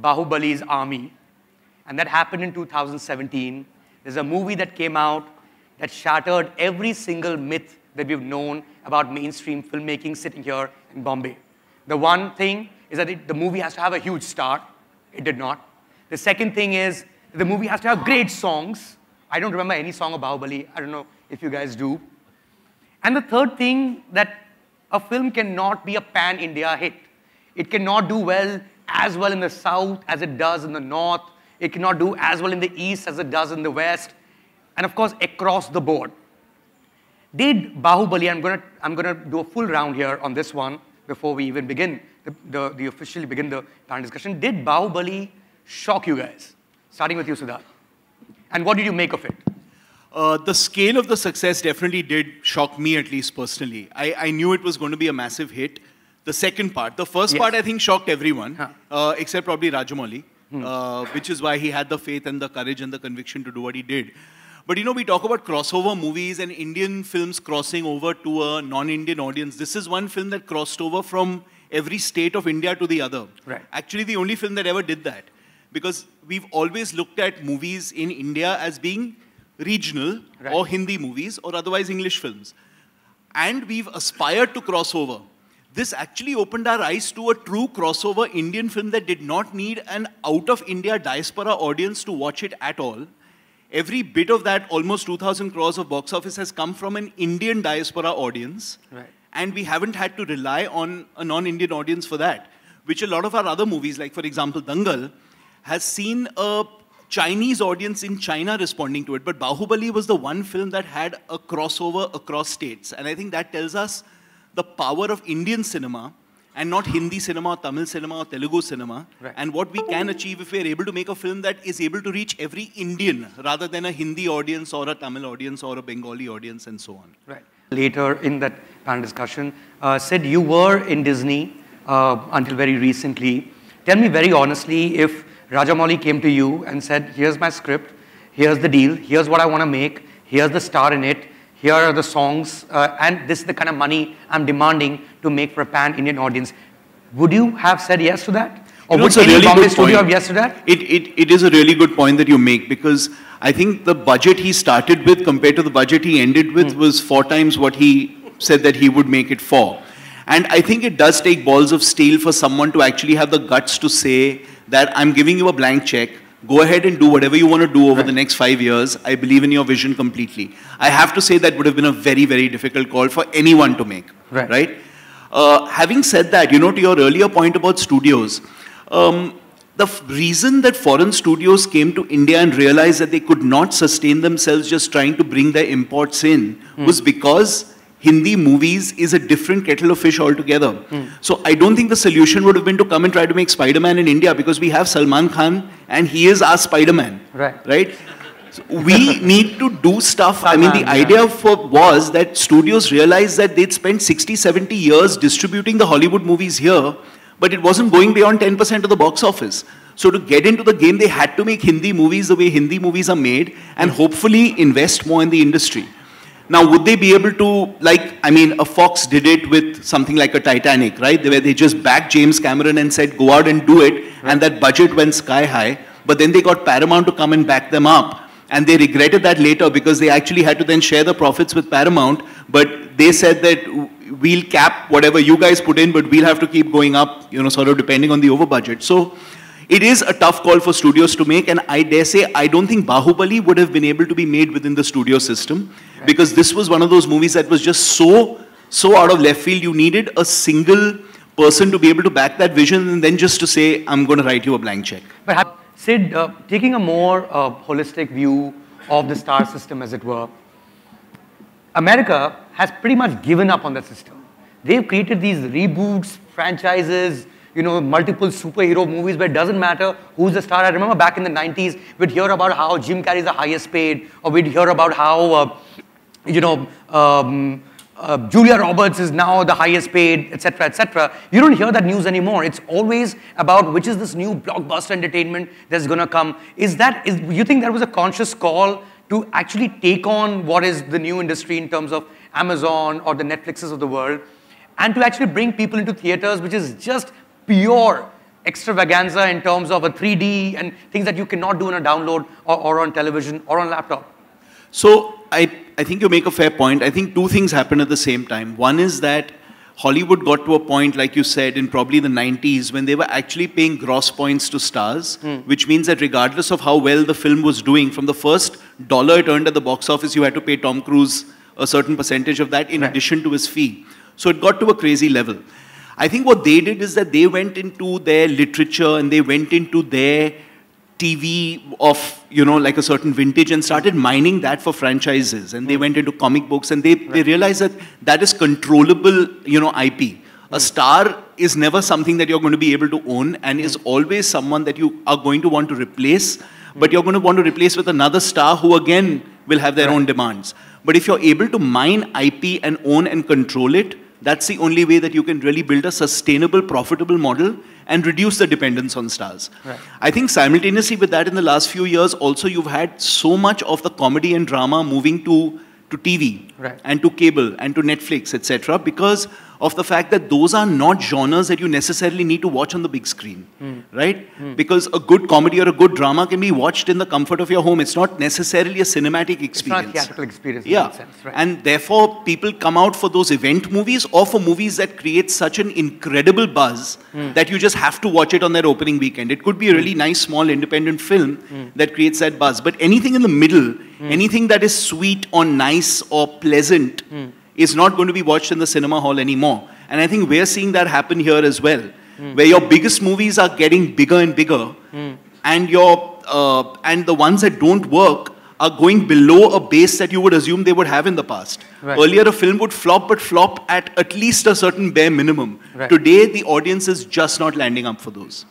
Bahubali's army. And that happened in 2017. There's a movie that came out that shattered every single myth that we've known about mainstream filmmaking sitting here in Bombay. The one thing is that the movie has to have a huge star. It did not. The second thing is the movie has to have great songs. I don't remember any song of Bahubali. I don't know if you guys do. And the third thing, that a film cannot be a pan-India hit. It cannot do as well in the south as it does in the north. It cannot do as well in the east as it does in the west. And of course, across the board. Did Bahubali, I'm gonna do a full round here on this one before we even begin, officially begin the panel discussion. Did Bahubali shock you guys? Starting with you, Siddharth. And what did you make of it? The scale of the success definitely did shock me, at least personally. I knew it was going to be a massive hit. The second part, the first part I think shocked everyone, except probably Rajamouli, which is why he had the faith and the courage and the conviction to do what he did. But you know, we talk about crossover movies and Indian films crossing over to a non-Indian audience. This is one film that crossed over from every state of India to the other. Right. Actually, the only film that ever did that. Because we've always looked at movies in India as being regional or Hindi movies or otherwise English films. And we've aspired to crossover. This actually opened our eyes to a true crossover Indian film that did not need an out-of-India diaspora audience to watch it at all. Every bit of that, almost 2,000 crores of box office, has come from an Indian diaspora audience. Right. And we haven't had to rely on a non-Indian audience for that, which a lot of our other movies, like for example, Dangal, has seen a Chinese audience in China responding to it. But Bahubali was the one film that had a crossover across states. And I think that tells us the power of Indian cinema and not Hindi cinema, Tamil cinema, or Telugu cinema, and what we can achieve if we are able to make a film that is able to reach every Indian rather than a Hindi audience or a Tamil audience or a Bengali audience and so on. Right. Later in that panel discussion, Sid, you were in Disney until very recently. Tell me very honestly, if Rajamouli came to you and said, here's my script, here's the deal, here's what I want to make, here's the star in it, here are the songs, and this is the kind of money I'm demanding to make for a pan-Indian audience. Would you have said yes to that? Or would any Bombay studio have yes to that? It is a really good point that you make, because I think the budget he started with compared to the budget he ended with was 4 times what he said that he would make it for. And I think it does take balls of steel for someone to actually have the guts to say that I'm giving you a blank check, go ahead and do whatever you want to do over the next 5 years. I believe in your vision completely. I have to say that would have been a very, very difficult call for anyone to make. Right? Having said that, you know, to your earlier point about studios, the reason that foreign studios came to India and realized that they could not sustain themselves just trying to bring their imports in was because Hindi movies is a different kettle of fish altogether. So I don't think the solution would have been to come and try to make Spider-Man in India, because we have Salman Khan and he is our Spider-Man. Right? So we need to do stuff. I mean, the idea was that studios realized that they'd spent 60, 70 years distributing the Hollywood movies here, but it wasn't going beyond 10% of the box office. So to get into the game, they had to make Hindi movies the way Hindi movies are made and hopefully invest more in the industry. Now, would they be able to, like, I mean, a Fox did it with something like a Titanic, right? Where they just backed James Cameron and said, go out and do it, and that budget went sky high. But then they got Paramount to come and back them up. And they regretted that later because they actually had to then share the profits with Paramount. But they said that we'll cap whatever you guys put in, but we'll have to keep going up, you know, sort of depending on the over budget. So it is a tough call for studios to make, and I dare say, I don't think Bahubali would have been able to be made within the studio system, because this was one of those movies that was just so out of left field. You needed a single person to be able to back that vision and then just to say, I'm going to write you a blank check. But Sid, taking a more holistic view of the star system, as it were, America has pretty much given up on the system. They've created these reboots, franchises, you know, multiple superhero movies where it doesn't matter who's the star. I remember back in the 90s, we'd hear about how Jim Carrey is the highest paid, or we'd hear about how, Julia Roberts is now the highest paid, etc., etc. You don't hear that news anymore. It's always about which is this new blockbuster entertainment that's going to come. You think that was a conscious call to actually take on what is the new industry in terms of Amazon or the Netflixes of the world, and to actually bring people into theaters, which is just pure extravaganza in terms of a 3D and things that you cannot do on a download or on television or on laptop. So I think you make a fair point. I think two things happen at the same time. One is that Hollywood got to a point, like you said, in probably the 90s when they were actually paying gross points to stars, which means that regardless of how well the film was doing, from the first dollar it earned at the box office, you had to pay Tom Cruise a certain percentage of that in addition to his fee. So it got to a crazy level. I think what they did is that they went into their literature and they went into their TV of, you know, like a certain vintage and started mining that for franchises. And they went into comic books and they realized that that is controllable, you know, IP. A star is never something that you're going to be able to own and is always someone that you are going to want to replace, but you're going to want to replace with another star who again will have their own demands. But if you're able to mine IP and own and control it, that's the only way that you can really build a sustainable, profitable model and reduce the dependence on stars. I think simultaneously with that in the last few years, also you've had so much of the comedy and drama moving to TV and to cable and to Netflix, etc. because of the fact that those are not genres that you necessarily need to watch on the big screen, right? Because a good comedy or a good drama can be watched in the comfort of your home. It's not necessarily a cinematic experience. It's not a theatrical experience in that sense, And therefore, people come out for those event movies or for movies that create such an incredible buzz that you just have to watch it on that opening weekend. It could be a really nice, small, independent film that creates that buzz. But anything in the middle, anything that is sweet or nice or pleasant, is not going to be watched in the cinema hall anymore. And I think we're seeing that happen here as well, where your biggest movies are getting bigger and bigger, and the ones that don't work are going below a base that you would assume they would have in the past. Earlier, a film would flop, but flop at least a certain bare minimum. Today, the audience is just not landing up for those.